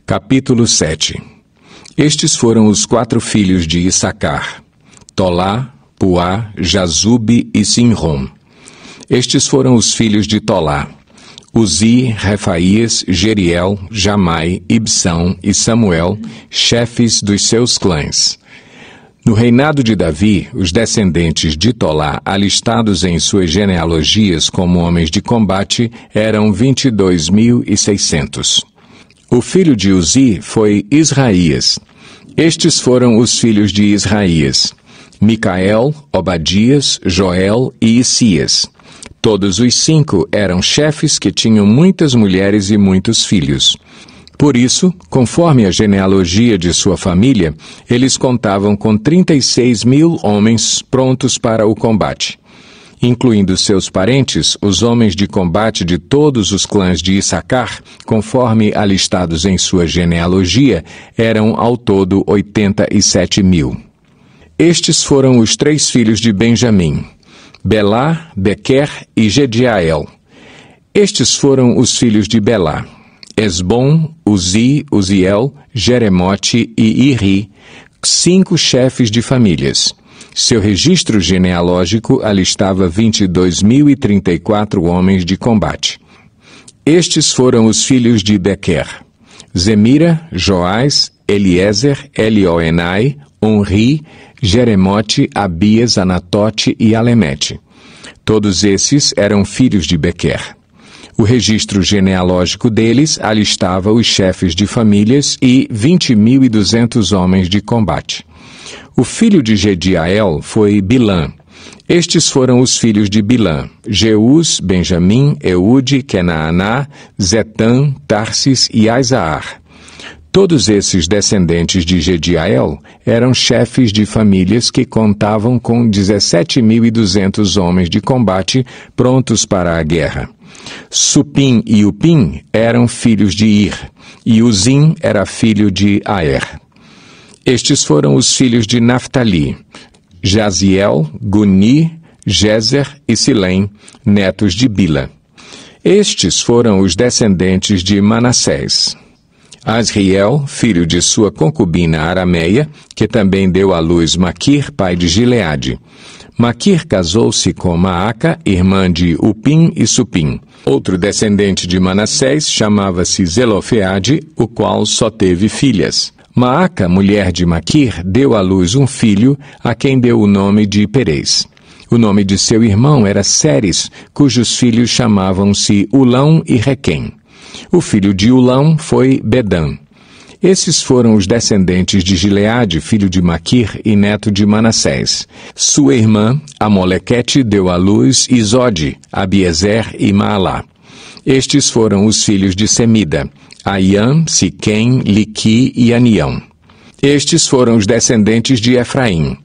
Capítulo 7. Estes foram os 4 filhos de Issacar: Tolá, Puá, Jazube e Sinrom. Estes foram os filhos de Tolá: Uzi, Refaías, Jeriel, Jamai, Ibsão e Samuel, chefes dos seus clãs. No reinado de Davi, os descendentes de Tolá, alistados em suas genealogias como homens de combate, eram 22.600. O filho de Uzi foi Israías. Estes foram os filhos de Israías: Micael, Obadias, Joel e Isias. Todos os 5 eram chefes que tinham muitas mulheres e muitos filhos. Por isso, conforme a genealogia de sua família, eles contavam com 36.000 homens prontos para o combate. Incluindo seus parentes, os homens de combate de todos os clãs de Issacar, conforme alistados em sua genealogia, eram ao todo 87.000. Estes foram os 3 filhos de Benjamim: Belá, Bequer e Jediael. Estes foram os filhos de Belá: Esbom, Uzi, Uziel, Jeremote e Iri, 5 chefes de famílias. Seu registro genealógico alistava 22.034 homens de combate. Estes foram os filhos de Bequer: Zemira, Joás, Eliezer, Elioenai, Onri, Jeremote, Abias, Anatote e Alemete. Todos esses eram filhos de Bequer. O registro genealógico deles alistava os chefes de famílias e 20.200 homens de combate. O filho de Jediael foi Bilã. Estes foram os filhos de Bilã: Jeús, Benjamim, Eude, Kenaaná, Zetã, Tarsis e Aizaar. Todos esses descendentes de Jediael eram chefes de famílias que contavam com 17.200 homens de combate prontos para a guerra. Supim e Upim eram filhos de Ir, e Uzim era filho de Aer. Estes foram os filhos de Naftali: Jaziel, Guni, Jezer e Silém, netos de Bila. Estes foram os descendentes de Manassés: Asriel, filho de sua concubina Arameia, que também deu à luz Maquir, pai de Gileade. Maquir casou-se com Maaca, irmã de Upim e Supim. Outro descendente de Manassés chamava-se Zelofeade, o qual só teve filhas. Maaca, mulher de Maquir, deu à luz um filho, a quem deu o nome de Perez. O nome de seu irmão era Seres, cujos filhos chamavam-se Ulão e Requém. O filho de Ulão foi Bedã. Esses foram os descendentes de Gileade, filho de Maquir e neto de Manassés. Sua irmã, Amolequete, deu à luz Izode, Abiezer e Maalá. Estes foram os filhos de Semida: Aiã, Siquém, Liqui e Anião. Estes foram os descendentes de Efraim: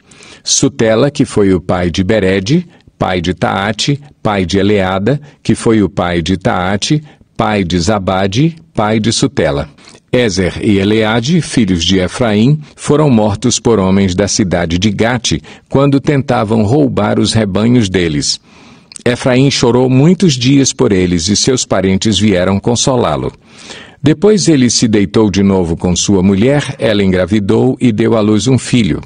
Sutela, que foi o pai de Berede, pai de Taate, pai de Eleada, que foi o pai de Taate, pai de Zabade, pai de Sutela. Ezer e Eleade, filhos de Efraim, foram mortos por homens da cidade de Gate, quando tentavam roubar os rebanhos deles. Efraim chorou muitos dias por eles e seus parentes vieram consolá-lo. Depois ele se deitou de novo com sua mulher, ela engravidou e deu à luz um filho.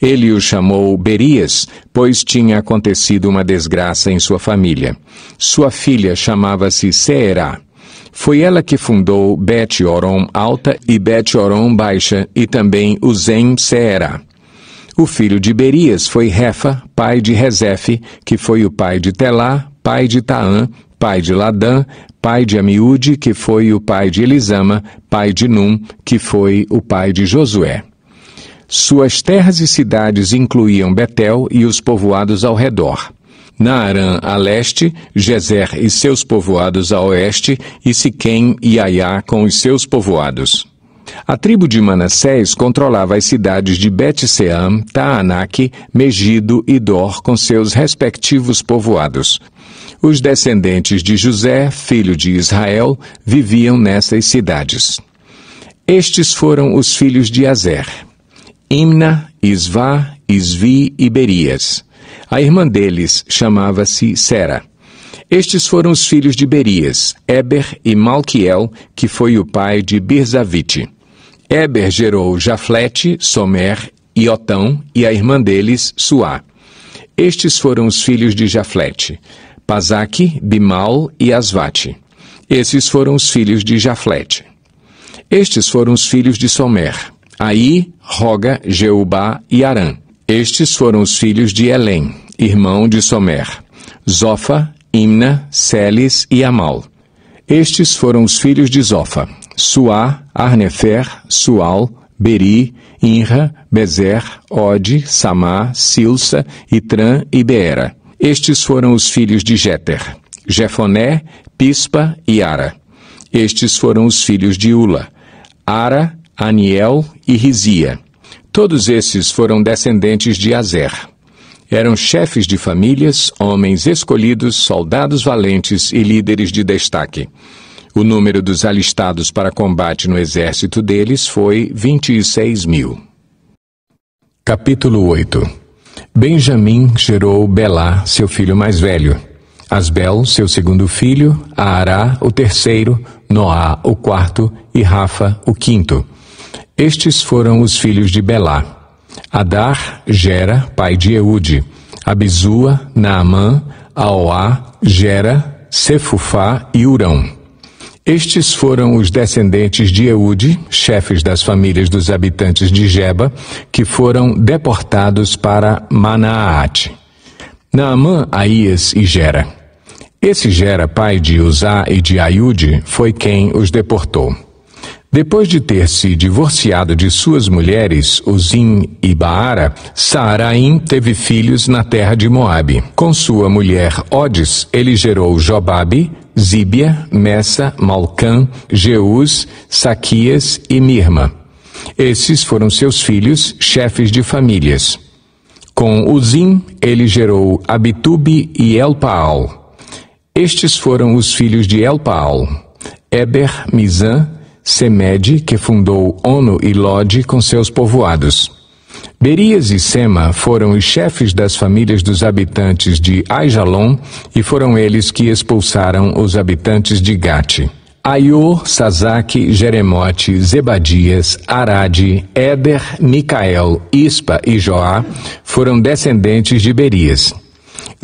Ele o chamou Berias, pois tinha acontecido uma desgraça em sua família. Sua filha chamava-se Seerá. Foi ela que fundou Bet-Horon Alta e Bet-Horon Baixa e também Uzem-Seerá. O filho de Berias foi Refa, pai de Rezefe, que foi o pai de Telá, pai de Taã, pai de Ladã, pai de Amiúde, que foi o pai de Elisama, pai de Num, que foi o pai de Josué. Suas terras e cidades incluíam Betel e os povoados ao redor. Naarã a leste, Gezer e seus povoados a oeste, e Siquém e Aiá com os seus povoados. A tribo de Manassés controlava as cidades de Bet-Seam, Taanaque, Megido e Dor com seus respectivos povoados. Os descendentes de José, filho de Israel, viviam nessas cidades. Estes foram os filhos de Azer: Imna, Isvá, Isvi e Berias. A irmã deles chamava-se Sera. Estes foram os filhos de Berias, Éber e Malquiel, que foi o pai de Birzavite. Éber gerou Jaflete, Somer e Otão, e a irmã deles, Suá. Estes foram os filhos de Jaflete, Pasaque, Bimal e Asvate. Esses foram os filhos de Jaflete. Estes foram os filhos de Somer, Aí, Roga, Jeubá e Arã. Estes foram os filhos de Elém, irmão de Somer, Zofa, Imna, Celes e Amal. Estes foram os filhos de Zofa, Suá, Arnefer, Sual, Beri, Inra, Bezer, Ode, Samá, Silsa, Itran e Beera. Estes foram os filhos de Jéter, Jefoné, Pispa e Ara. Estes foram os filhos de Ula, Ara, Aniel e Rizia. Todos esses foram descendentes de Azer. Eram chefes de famílias, homens escolhidos, soldados valentes e líderes de destaque. O número dos alistados para combate no exército deles foi 26.000. Capítulo 8. Benjamim gerou Belá, seu filho mais velho, Asbel, seu segundo filho, Aará, o terceiro, Noá, o quarto, e Rafa, o quinto. Estes foram os filhos de Belá: Adar, Gera, pai de Eude, Abizua, Naamã, Aoá, Gera, Sefufá e Urão. Estes foram os descendentes de Eude, chefes das famílias dos habitantes de Geba, que foram deportados para Manaate. Naamã, Aías e Gera. Esse Gera, pai de Uzá e de Aiude, foi quem os deportou. Depois de ter se divorciado de suas mulheres, Uzim e Baara, Saaraim teve filhos na terra de Moabe. Com sua mulher Odes, ele gerou Jobabe, Zíbia, Messa, Malcã, Jeús, Saquias e Mirma. Esses foram seus filhos, chefes de famílias. Com Uzim, ele gerou Abitube e Elpaal. Estes foram os filhos de Elpaal: Eber, Mizã, Semede, que fundou Ono e Lode com seus povoados. Berias e Sema foram os chefes das famílias dos habitantes de Aijalon, e foram eles que expulsaram os habitantes de Gate. Aiô, Sazaque, Jeremote, Zebadias, Arade, Éder, Micael, Ispa e Joá foram descendentes de Berias.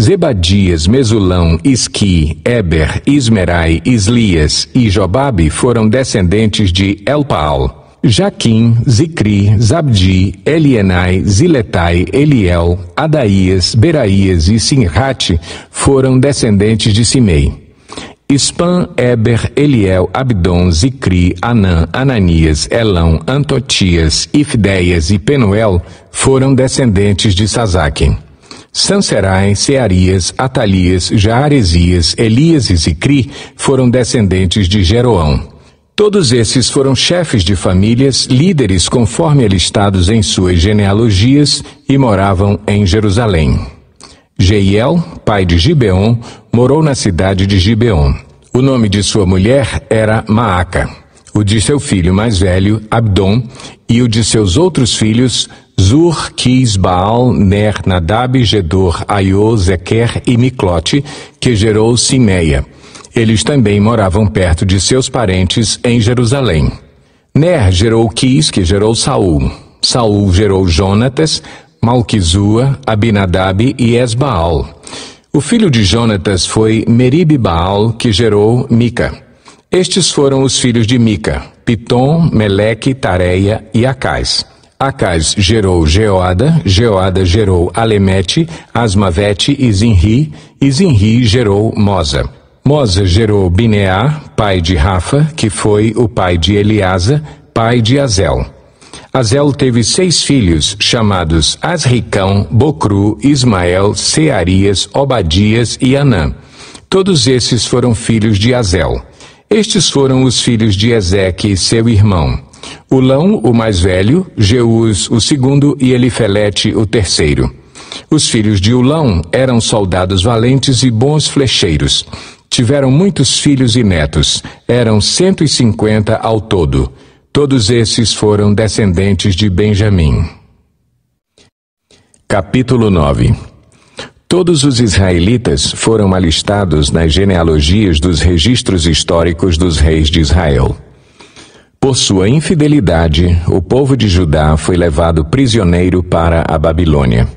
Zebadias, Mesulão, Isqui, Éber, Ismerai, Islias e Jobabe foram descendentes de Elpaal. Jaquim, Zicri, Zabdi, Elienai, Ziletai, Eliel, Adaías, Beraías e Sinrate foram descendentes de Simei. Ispan, Éber, Eliel, Abdon, Zicri, Anã, Ananias, Elão, Antotias, Ifdeias e Penuel foram descendentes de Sazaque. Sanserai, Searias, Atalias, Jaaresias, Elias e Zicri foram descendentes de Jeroão. Todos esses foram chefes de famílias, líderes conforme alistados em suas genealogias, e moravam em Jerusalém. Jeiel, pai de Gibeon, morou na cidade de Gibeon. O nome de sua mulher era Maaca, o de seu filho mais velho, Abdon, e o de seus outros filhos, Zur, Quis, Baal, Ner, Nadab, Gedor, Aiô, Zequer e Miclote, que gerou Simeia. Eles também moravam perto de seus parentes em Jerusalém. Ner gerou Quis, que gerou Saul. Saul gerou Jonatas, Malquizua, Abinadab e Esbaal. O filho de Jonatas foi Merib-Baal, que gerou Mica. Estes foram os filhos de Mica: Pitom, Meleque, Tareia e Acais. Acais gerou Jeoada, Jeoada gerou Alemete, Asmavete e Zinri gerou Moza. Moza gerou Bineá, pai de Rafa, que foi o pai de Eleasa, pai de Azel. Azel teve 6 filhos, chamados Asricão, Bocru, Ismael, Searias, Obadias e Anã. Todos esses foram filhos de Azel. Estes foram os filhos de Ezeque, seu irmão: Ulão, o mais velho, Jeús, o segundo, e Elifelete, o terceiro. Os filhos de Ulão eram soldados valentes e bons flecheiros. Tiveram muitos filhos e netos, eram 150 ao todo. Todos esses foram descendentes de Benjamim. Capítulo 9. Todos os israelitas foram alistados nas genealogias dos registros históricos dos reis de Israel. Por sua infidelidade, o povo de Judá foi levado prisioneiro para a Babilônia.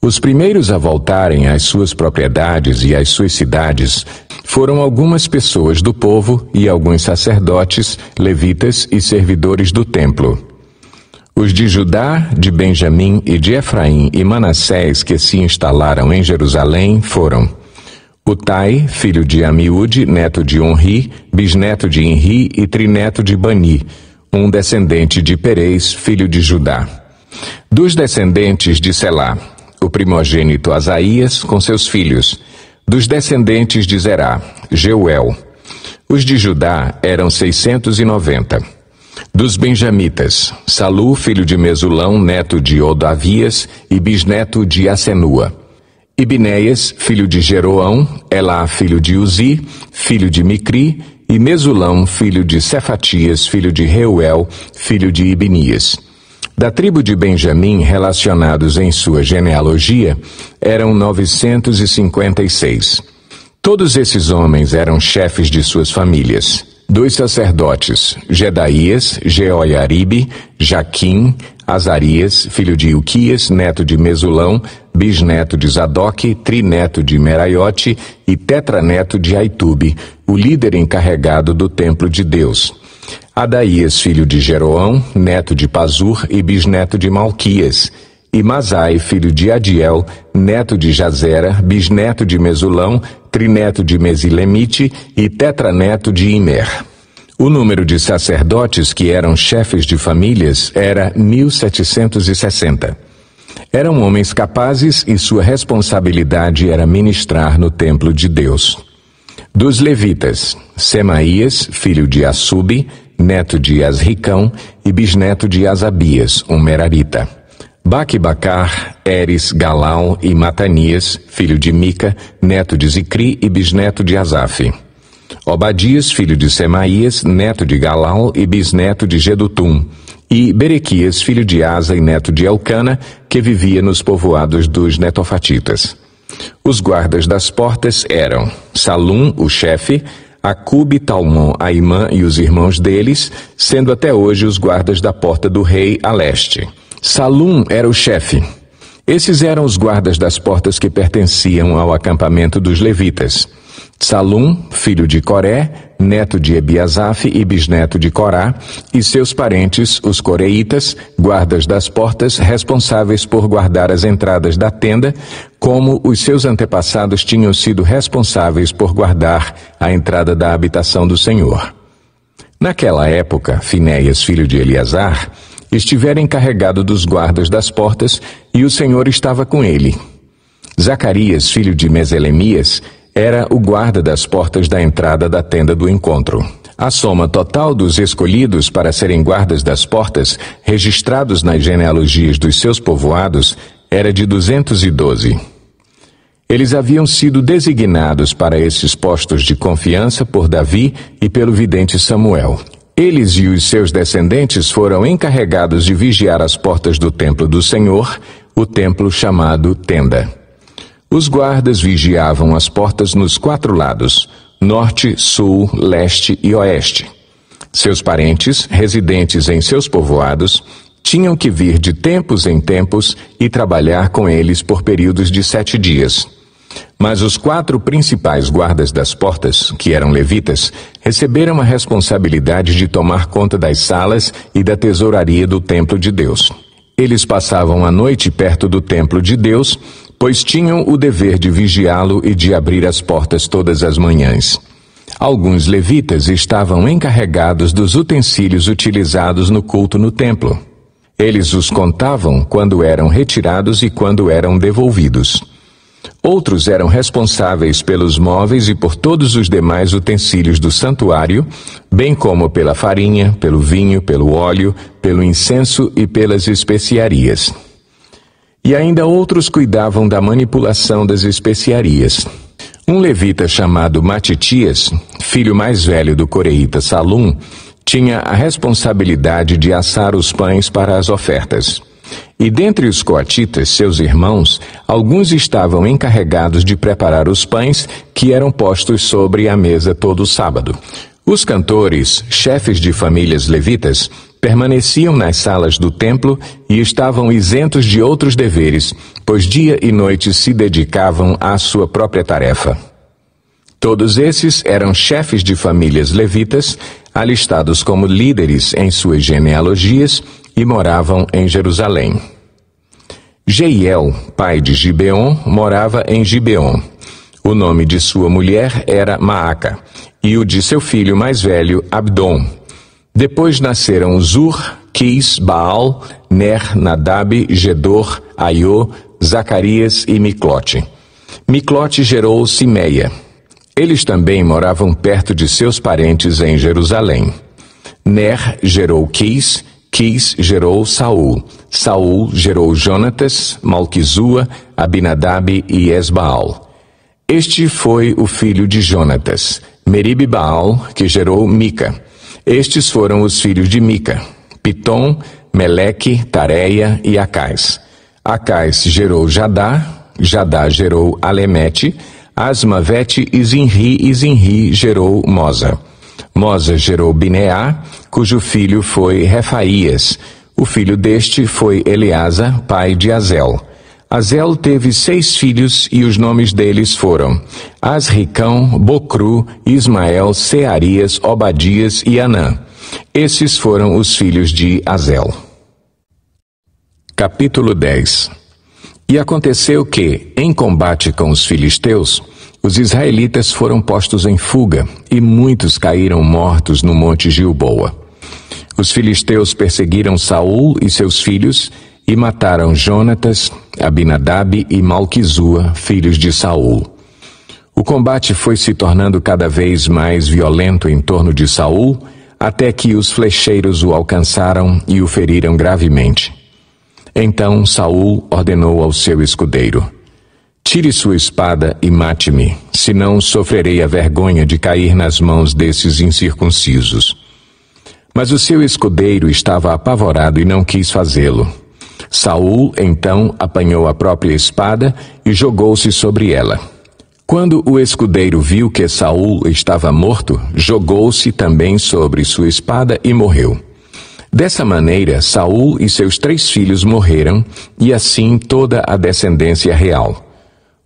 Os primeiros a voltarem às suas propriedades e às suas cidades foram algumas pessoas do povo e alguns sacerdotes, levitas e servidores do templo. Os de Judá, de Benjamim e de Efraim e Manassés que se instalaram em Jerusalém foram Utai, filho de Amiúde, neto de Onri, bisneto de Enri e trineto de Bani, um descendente de Perez, filho de Judá. Dos descendentes de Selá, o primogênito Asaías com seus filhos. Dos descendentes de Zerá, Jeuel. Os de Judá eram 690. Dos benjamitas, Salu, filho de Mesulão, neto de Odavias e bisneto de Asenua. Ibneias, filho de Jeroão, Elá, filho de Uzi, filho de Micri, e Mesulão, filho de Cefatias, filho de Reuel, filho de Ibnias. Da tribo de Benjamim, relacionados em sua genealogia, eram 956. Todos esses homens eram chefes de suas famílias. Dos sacerdotes, Jedaías, Jeoiaribe, Jaquim, Azarias, filho de Ilquias, neto de Mesulão, bisneto de Zadoque, trineto de Meraiote e tetraneto de Aitube, o líder encarregado do templo de Deus. Adaías, filho de Jeroão, neto de Pazur e bisneto de Malquias, e Masai, filho de Adiel, neto de Jazera, bisneto de Mesulão, trineto de Mesilemite e tetraneto de Imer. O número de sacerdotes que eram chefes de famílias era 1760. Eram homens capazes e sua responsabilidade era ministrar no templo de Deus. Dos levitas, Semaías, filho de Assube, neto de Asricão e bisneto de Asabias, um merarita. Baque-Bacar, Eres, Galal e Matanias, filho de Mica, neto de Zicri e bisneto de Asaf. Obadias, filho de Semaías, neto de Galal e bisneto de Gedutum. E Berequias, filho de Asa e neto de Elcana, que vivia nos povoados dos netofatitas. Os guardas das portas eram Salum, o chefe, Acube, Talmon, Aimã e os irmãos deles, sendo até hoje os guardas da porta do rei a leste. Salum era o chefe. Esses eram os guardas das portas que pertenciam ao acampamento dos levitas. Salum, filho de Coré, neto de Ebiasaf e bisneto de Corá, e seus parentes, os coreitas, guardas das portas, responsáveis por guardar as entradas da tenda, como os seus antepassados tinham sido responsáveis por guardar a entrada da habitação do Senhor. Naquela época, Finéias, filho de Eleazar, estivera encarregado dos guardas das portas, e o Senhor estava com ele. Zacarias, filho de Meselemias, era o guarda das portas da entrada da tenda do encontro. A soma total dos escolhidos para serem guardas das portas, registrados nas genealogias dos seus povoados, era de 212. Eles haviam sido designados para esses postos de confiança por Davi e pelo vidente Samuel. Eles e os seus descendentes foram encarregados de vigiar as portas do templo do Senhor, o templo chamado Tenda. Os guardas vigiavam as portas nos 4 lados, norte, sul, leste e oeste. Seus parentes, residentes em seus povoados, tinham que vir de tempos em tempos e trabalhar com eles por períodos de 7 dias. Mas os 4 principais guardas das portas, que eram levitas, receberam a responsabilidade de tomar conta das salas e da tesouraria do templo de Deus. Eles passavam a noite perto do templo de Deus, pois tinham o dever de vigiá-lo e de abrir as portas todas as manhãs. Alguns levitas estavam encarregados dos utensílios utilizados no culto no templo. Eles os contavam quando eram retirados e quando eram devolvidos. Outros eram responsáveis pelos móveis e por todos os demais utensílios do santuário, bem como pela farinha, pelo vinho, pelo óleo, pelo incenso e pelas especiarias. E ainda outros cuidavam da manipulação das especiarias. Um levita chamado Matitias, filho mais velho do coreíta Salum, tinha a responsabilidade de assar os pães para as ofertas. E dentre os coatitas, seus irmãos, alguns estavam encarregados de preparar os pães que eram postos sobre a mesa todo sábado. Os cantores, chefes de famílias levitas, permaneciam nas salas do templo e estavam isentos de outros deveres, pois dia e noite se dedicavam à sua própria tarefa. Todos esses eram chefes de famílias levitas, alistados como líderes em suas genealogias, e moravam em Jerusalém. Jeiel, pai de Gibeon, morava em Gibeon. O nome de sua mulher era Maaca, e o de seu filho mais velho, Abdon. Depois nasceram Zur, Quis, Baal, Ner, Nadab, Gedor, Aiô, Zacarias e Miclote. Miclote gerou Simeia. Eles também moravam perto de seus parentes em Jerusalém. Ner gerou Quis, Quis gerou Saul. Saul gerou Jonatas, Malquizua, Abinadab e Esbaal. Este foi o filho de Jonatas, Merib-Baal, que gerou Mica. Estes foram os filhos de Mica, Pitom, Meleque, Tareia e Acais. Acais gerou Jadá, Jadá gerou Alemete, Asmavete e Zinri gerou Moza. Moza gerou Bineá, cujo filho foi Refaías. O filho deste foi Eleasa, pai de Azel. Azel teve 6 filhos e os nomes deles foram Asricão, Bocru, Ismael, Searias, Obadias e Anã. Esses foram os filhos de Azel. Capítulo 10. E aconteceu que, em combate com os filisteus, os israelitas foram postos em fuga, e muitos caíram mortos no monte Gilboa. Os filisteus perseguiram Saul e seus filhos, e mataram Jonatas, Abinadab e Malquizua, filhos de Saul. O combate foi se tornando cada vez mais violento em torno de Saul, até que os flecheiros o alcançaram e o feriram gravemente. Então Saul ordenou ao seu escudeiro: tire sua espada e mate-me, senão sofrerei a vergonha de cair nas mãos desses incircuncisos. Mas o seu escudeiro estava apavorado e não quis fazê-lo. Saul, então, apanhou a própria espada e jogou-se sobre ela. Quando o escudeiro viu que Saul estava morto, jogou-se também sobre sua espada e morreu. Dessa maneira, Saul e seus 3 filhos morreram, e assim toda a descendência real.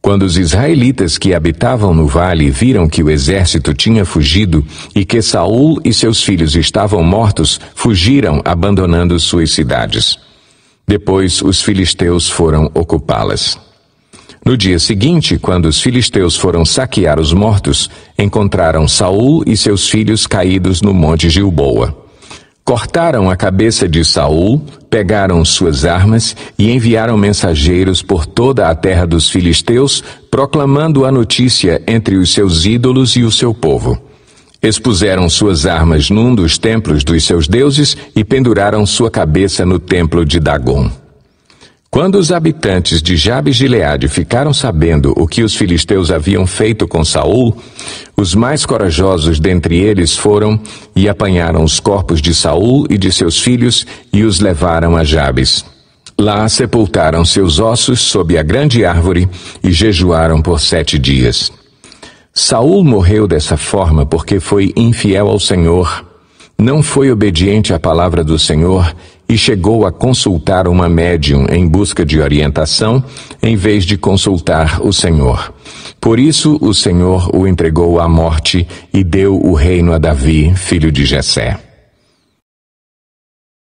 Quando os israelitas que habitavam no vale viram que o exército tinha fugido e que Saul e seus filhos estavam mortos, fugiram abandonando suas cidades. Depois os filisteus foram ocupá-las. No dia seguinte, quando os filisteus foram saquear os mortos, encontraram Saul e seus filhos caídos no monte Gilboa. Cortaram a cabeça de Saul, pegaram suas armas e enviaram mensageiros por toda a terra dos filisteus, proclamando a notícia entre os seus ídolos e o seu povo. Expuseram suas armas num dos templos dos seus deuses e penduraram sua cabeça no templo de Dagom. Quando os habitantes de Jabes-Gileade ficaram sabendo o que os filisteus haviam feito com Saul, os mais corajosos dentre eles foram e apanharam os corpos de Saul e de seus filhos e os levaram a Jabes. Lá sepultaram seus ossos sob a grande árvore e jejuaram por 7 dias. Saul morreu dessa forma porque foi infiel ao Senhor, não foi obediente à palavra do Senhor e chegou a consultar uma médium em busca de orientação, em vez de consultar o Senhor. Por isso o Senhor o entregou à morte e deu o reino a Davi, filho de Jessé.